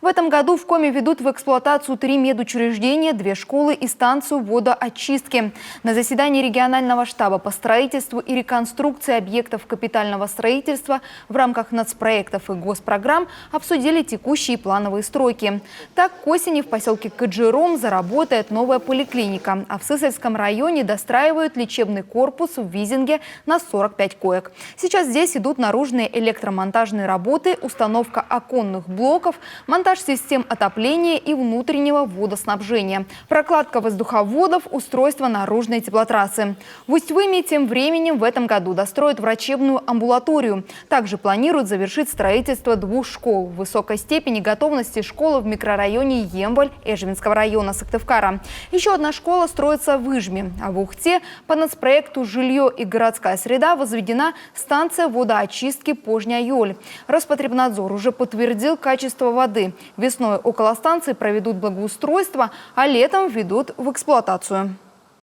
В этом году в Коми ведут в эксплуатацию 3 медучреждения, 2 школы и станцию водоочистки. На заседании регионального штаба по строительству и реконструкции объектов капитального строительства в рамках нацпроектов и госпрограмм обсудили текущие плановые стройки. Так, к осени в поселке Каджиром заработает новая поликлиника, а в Сысольском районе достраивают лечебный корпус в Визинге на 45 коек. Сейчас здесь идут наружные электромонтажные работы, установка оконных блоков, монтаж систем отопления и внутреннего водоснабжения, прокладка воздуховодов, устройство наружной теплотрассы. В Усть-Выме тем временем в этом году достроят врачебную амбулаторию. Также планируют завершить строительство 2 школ. В высокой степени готовности школы в микрорайоне Емваль Эжвинского района Сыктывкара. Еще одна школа строится в Ижме, а в Ухте по нацпроекту «Жилье и городская среда» возведена станция водоочистки Пожня-Йоль. Роспотребнадзор уже подтвердил качество воды. Весной около станции проведут благоустройство, а летом введут в эксплуатацию.